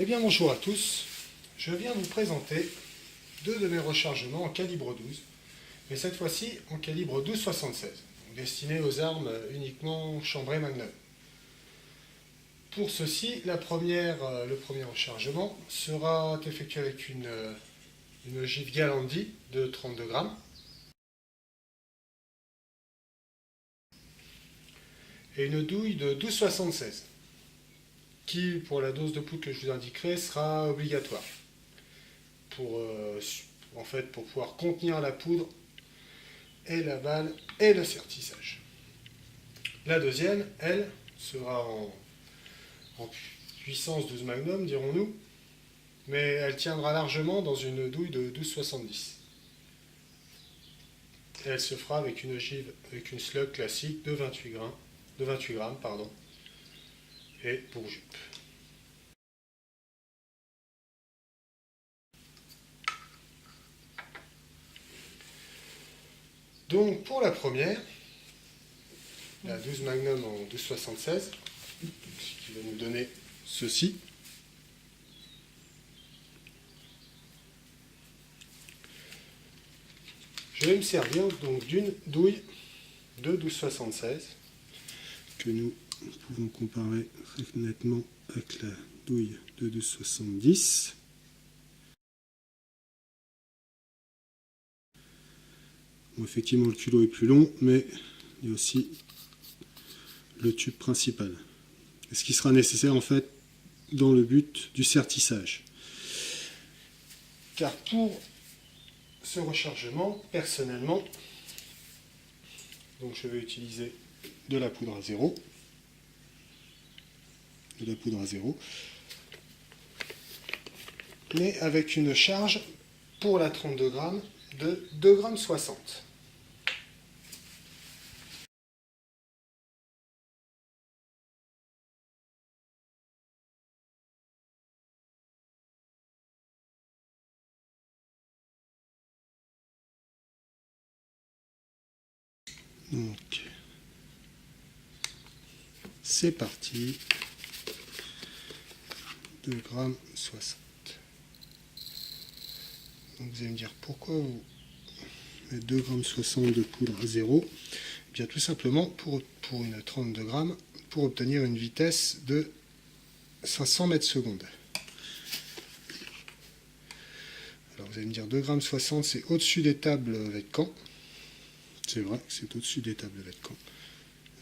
Eh bien bonjour à tous, je viens vous présenter deux de mes rechargements en calibre 12, mais cette fois-ci en calibre 12,76, destinés aux armes uniquement chambrées Magnum. Pour ceci, le premier rechargement sera effectué avec une ogive Galandi de 32 grammes et une douille de 12,76 qui, pour la dose de poudre que je vous indiquerai, sera obligatoire pour pouvoir contenir la poudre et la balle et le sertissage. La deuxième, elle, sera en puissance 12 magnum, dirons-nous, mais elle tiendra largement dans une douille de 12,70. Et elle se fera avec une ogive, avec une slug classique de 28 grammes, et pour jupe. Donc pour la première, la 12 magnum en 12,76, ce qui va nous donner ceci. Je vais me servir donc d'une douille de 12,76 que nous pouvons comparer très nettement avec la douille de 12,70. Bon, effectivement, le culot est plus long, mais il y a aussi le tube principal. Et ce qui sera nécessaire en fait dans le but du sertissage. Car pour ce rechargement, personnellement, donc je vais utiliser de la poudre à zéro. Mais avec une charge pour la 32 grammes de 2,60 g. Donc, c'est parti. 2,60 g. Donc vous allez me dire pourquoi vous mettez 2,60 g de poudre à zéro. Eh bien tout simplement pour une 32 grammes, pour obtenir une vitesse de 500 mètres secondes. Alors vous allez me dire 2,60 g, c'est au-dessus des tables Vectan. C'est vrai que c'est au-dessus des tables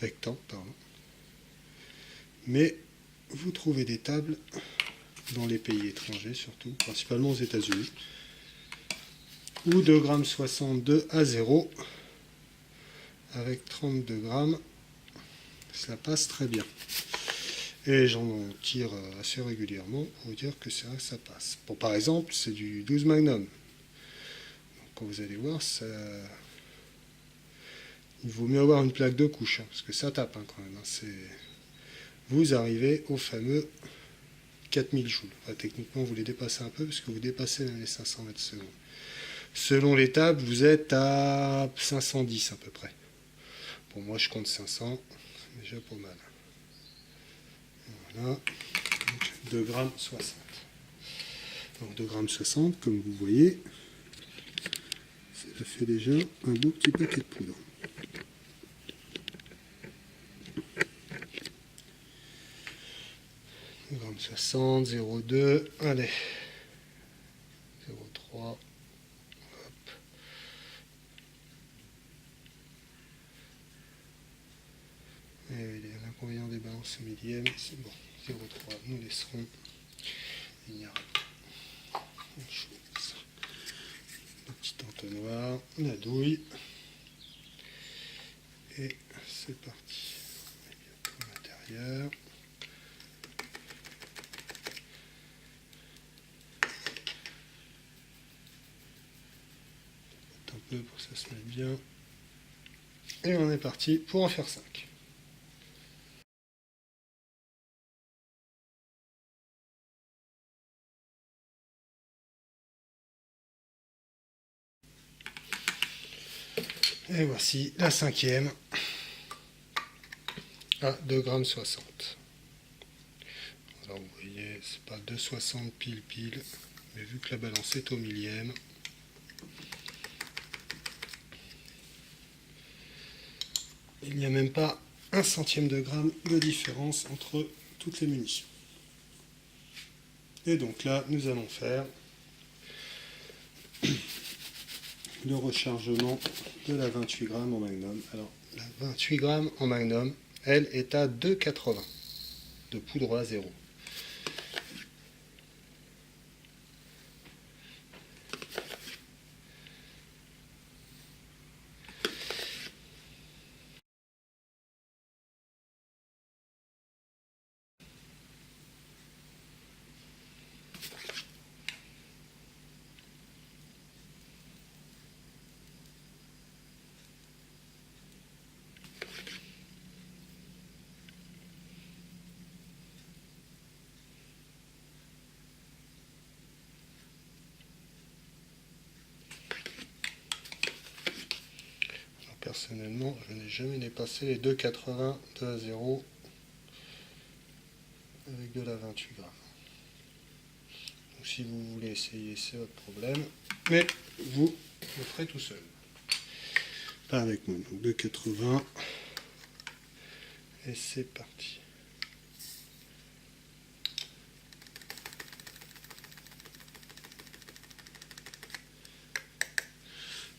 Vectan, pardon. Mais vous trouvez des tables dans les pays étrangers, surtout, principalement aux États-Unis, où 2,62 g à 0, avec 32 grammes, ça passe très bien. Et j'en tire assez régulièrement pour vous dire que c'est vrai que ça passe. Bon, par exemple, c'est du 12 magnum. Donc, quand vous allez voir, ça... il vaut mieux avoir une plaque de couche, parce que ça tape quand même. Vous arrivez au fameux 4000 joules. Enfin, techniquement, vous les dépassez un peu, parce que vous dépassez même les 500 mètres secondes. Selon les tables, vous êtes à 510 à peu près. Bon, moi je compte 500, c'est déjà pas mal. Voilà, donc 2,60 g. Donc 2,60 g, comme vous voyez, ça fait déjà un beau petit paquet de poudre. Gramme 60, 0,2, allez, 0,3, hop. Et l'inconvénient des balances au millième, c'est bon, 0,3, nous laisserons. Il n'y a rien. Le petit entonnoir, la douille, et c'est parti. À l'intérieur. Un peu pour que ça se mette bien. Et on est parti pour en faire 5. Et voici la cinquième à 2,60 g. Alors vous voyez, c'est pas 2,60 pile, mais vu que la balance est au millième, il n'y a même pas 1/100 de gramme de différence entre toutes les munitions. Et donc là, nous allons faire le rechargement de la 28 grammes en magnum. Alors, la 28 grammes en magnum, elle est à 2,80 de poudre à 0. Personnellement, je n'ai jamais dépassé les 2,80 de à 0 avec de la 28 grammes. Donc si vous voulez essayer, c'est votre problème, mais vous le ferez tout seul. Pas avec moi, donc 2,80 et c'est parti.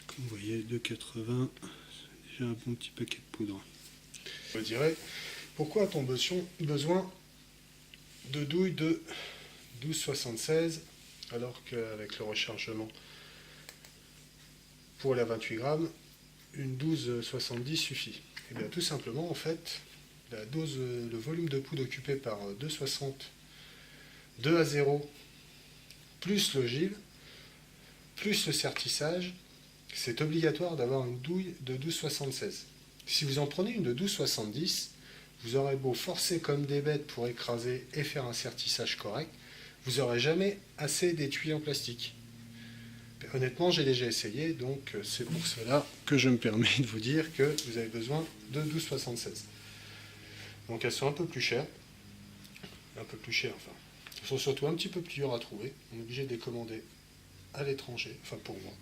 Comme vous voyez, 2,80, c'est déjà un bon petit paquet de poudre. Je dirais, pourquoi a-t-on besoin de douille de 12,76 alors qu'avec le rechargement pour la 28 grammes, une 12,70 suffit? Et bien tout simplement, en fait, la dose, le volume de poudre occupé par 2,60, 2 à 0, plus l'ogive, plus le sertissage, c'est obligatoire d'avoir une douille de 12,76. Si vous en prenez une de 12,70, vous aurez beau forcer comme des bêtes pour écraser et faire un sertissage correct, vous n'aurez jamais assez d'étui en plastique. Honnêtement, j'ai déjà essayé, donc c'est pour cela que je me permets de vous dire que vous avez besoin de 12,76. Donc elles sont un peu plus chères. Enfin. Elles sont surtout un petit peu plus dures à trouver. On est obligé de les commander à l'étranger, enfin pour moi.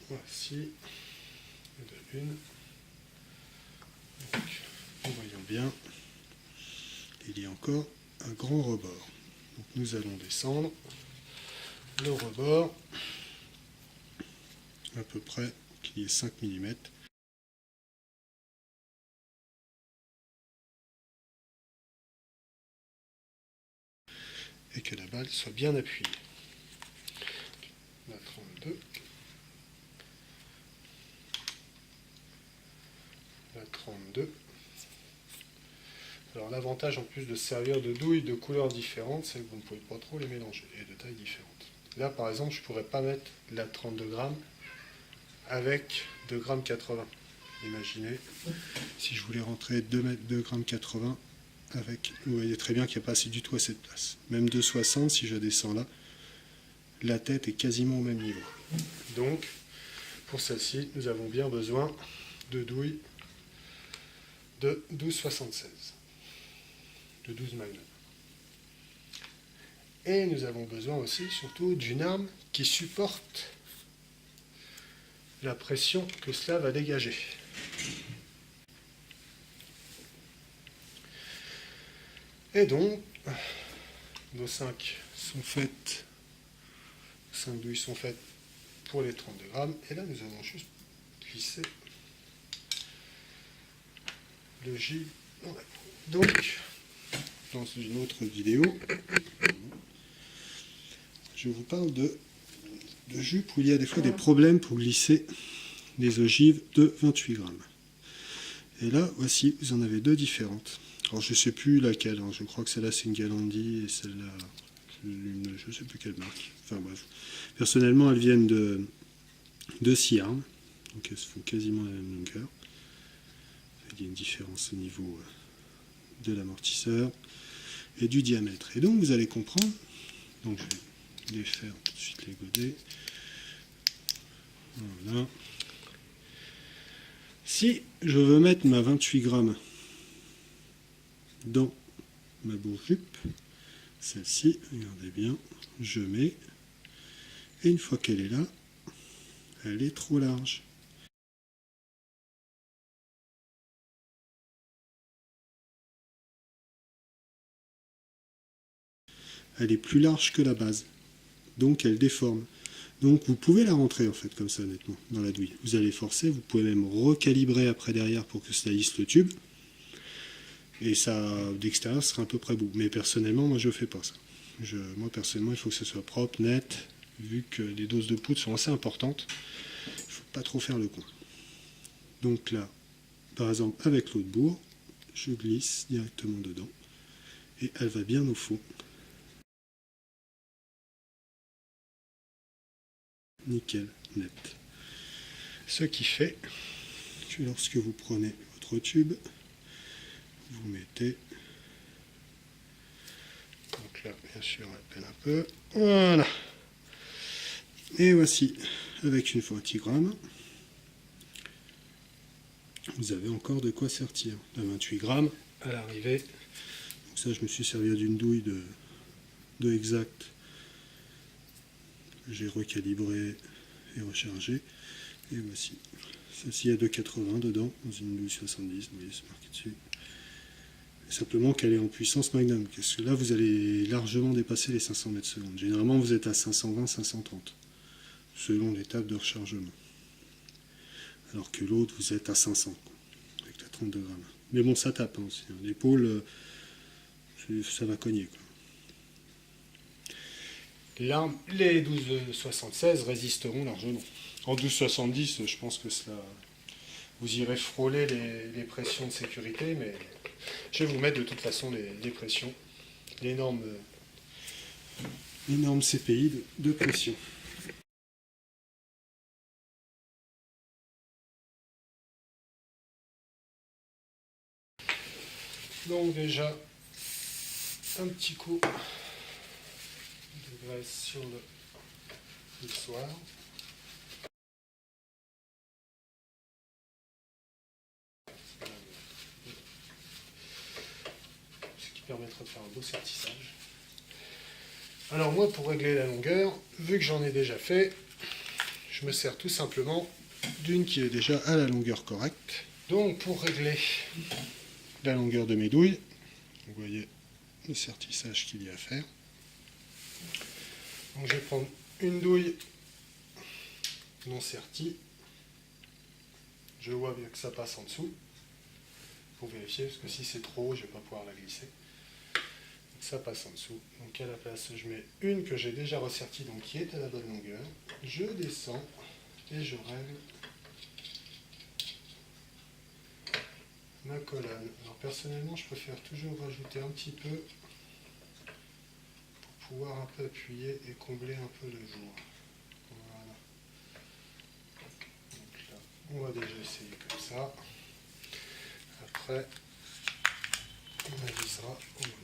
Voici une. Donc, en voyant bien, il y a encore un grand rebord. Donc nous allons descendre le rebord à peu près qu'il y ait 5 mm. Et que la balle soit bien appuyée. La 32. La 32. Alors l'avantage en plus de servir de douilles de couleurs différentes, c'est que vous ne pouvez pas trop les mélanger et de tailles différentes. Là par exemple, je ne pourrais pas mettre la 32 grammes avec 2,80 grammes. Imaginez si je voulais rentrer 2,80 grammes avec, vous voyez très bien qu'il n'y a pas assez du tout à cette place. Même 2,60, si je descends là, la tête est quasiment au même niveau. Donc, pour celle-ci, nous avons bien besoin de douilles de 12,76, de 12 magnum. Et nous avons besoin aussi, surtout, d'une arme qui supporte la pression que cela va dégager. Et donc, nos 5 douilles sont faites pour les 32 grammes. Et là, nous allons juste glisser le jus. Donc, dans une autre vidéo, je vous parle de jupes où il y a des fois des problèmes pour glisser des ogives de 28 grammes. Et là, voici, vous en avez deux différentes. Alors, je ne sais plus laquelle, hein. Je crois que celle-là c'est une Galandi et celle-là, je ne sais plus quelle marque. Enfin bref. Personnellement, elles viennent de Siarm, donc elles se font quasiment la même longueur. Il y a une différence au niveau de l'amortisseur et du diamètre. Et donc, vous allez comprendre, donc je vais les faire tout de suite les godets. Voilà. Si je veux mettre ma 28 grammes dans ma bourre-jupe, celle-ci, regardez bien, je mets, et une fois qu'elle est là, elle est trop large. Elle est plus large que la base, donc elle déforme. Donc vous pouvez la rentrer en fait comme ça honnêtement dans la douille. Vous allez forcer, vous pouvez même recalibrer après derrière pour que ça lisse le tube. Et ça, d'extérieur, sera à peu près beau. Mais personnellement, moi je fais pas ça. Moi personnellement, il faut que ce soit propre, net, vu que les doses de poudre sont assez importantes. Il ne faut pas trop faire le coin. Donc là, par exemple, avec l'eau de bourre, je glisse directement dedans. Et elle va bien au fond. Nickel, net. Ce qui fait que lorsque vous prenez votre tube, vous mettez, donc là bien sûr on peine un peu, voilà, et voici avec une 28 grammes, vous avez encore de quoi sortir. La 28 grammes à l'arrivée, donc ça je me suis servi d'une douille de Exact, j'ai recalibré et rechargé, et voici. Celle-ci a 2,80 dedans, dans une douille 70, vous voyez, c'est marqué dessus. Simplement qu'elle est en puissance magnum, parce que là vous allez largement dépasser les 500 mètres secondes. Généralement vous êtes à 520-530, selon l'étape de rechargement. Alors que l'autre vous êtes à 500, avec la 32 grammes. Mais bon, ça tape hein, aussi. L'épaule, ça va cogner, quoi. Là, les 12,76 résisteront largement. En 12,70, je pense que cela, vous irez frôler les pressions de sécurité, mais je vais vous mettre de toute façon les pressions, les normes CPI de pression. Donc déjà, un petit coup de graisse sur le hissoir. Ce qui permettra de faire un beau sertissage. Alors moi, pour régler la longueur, vu que j'en ai déjà fait, je me sers tout simplement d'une qui est déjà à la longueur correcte. Donc pour régler la longueur de mes douilles, vous voyez le sertissage qu'il y a à faire. Donc je vais prendre une douille non sertie. Je vois bien que ça passe en dessous. Il faut vérifier parce que si c'est trop haut, je ne vais pas pouvoir la glisser. Donc ça passe en dessous. Donc à la place, je mets une que j'ai déjà ressertie, donc qui est à la bonne longueur. Je descends et je règle ma colonne. Alors personnellement, je préfère toujours rajouter un petit peu pour pouvoir un peu appuyer et combler un peu le jour. Voilà. Donc là, on va déjà essayer comme ça. Après, on avisera au moment.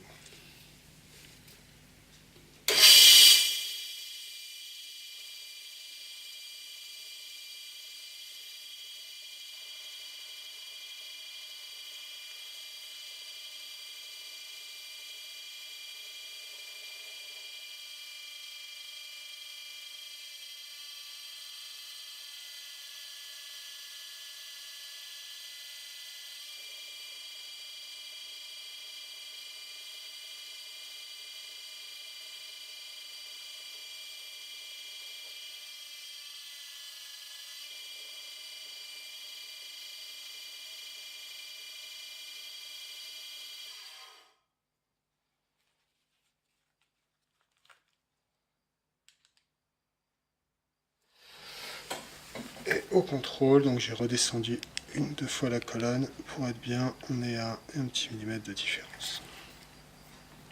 Et au contrôle, donc j'ai redescendu deux fois la colonne pour être bien, on est à un petit millimètre de différence.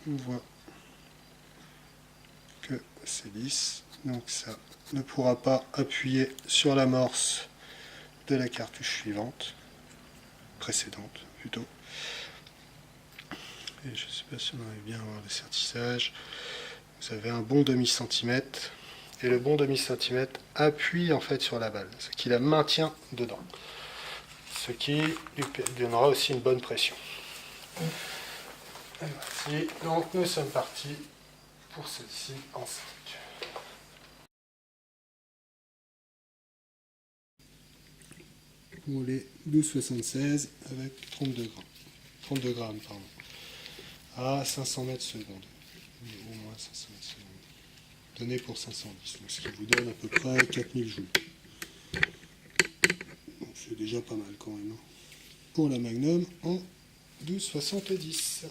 On voit que c'est lisse, donc ça ne pourra pas appuyer sur l'amorce de la cartouche suivante, précédente plutôt. Et je ne sais pas si on arrive bien à voir le sertissage. Vous avez un bon demi-centimètre. Et le bon demi-centimètre appuie en fait sur la balle, ce qui la maintient dedans. ce qui lui donnera aussi une bonne pression. Et voici, donc nous sommes partis pour celle-ci en 5. Pour les 12,76 avec 32 grammes, pardon, à 500 mètres secondes. Au moins 500 mètres secondes. Donné pour 510, donc ce qui vous donne à peu près 4000 joules. Donc c'est déjà pas mal quand même. Pour la Magnum en 12,70.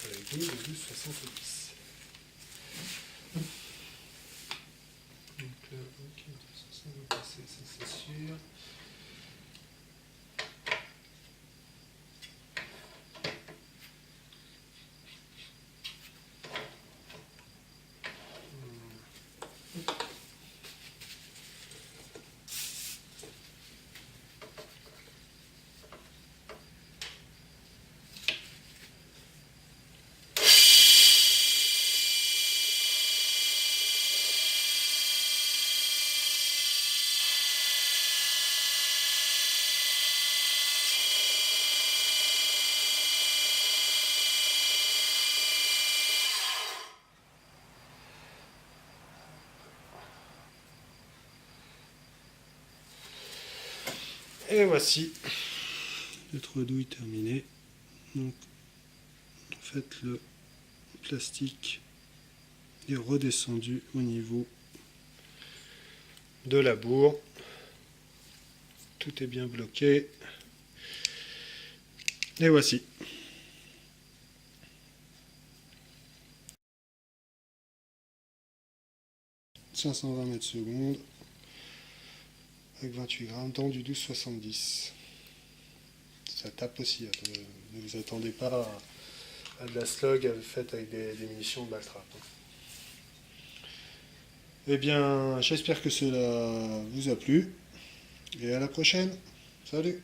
Avec 12 et 12,70. Donc là, ok, ça va passer, ça c'est sûr. Et voici notre douille terminée. Donc, en fait, le plastique est redescendu au niveau de la bourre. Tout est bien bloqué. Et voici. « 520 mètres secondes avec 28 grammes dans du 12,70. Ça tape aussi. Ne vous attendez pas à de la slug faite avec des munitions de Baltrap. Eh bien, j'espère que cela vous a plu. Et à la prochaine. Salut!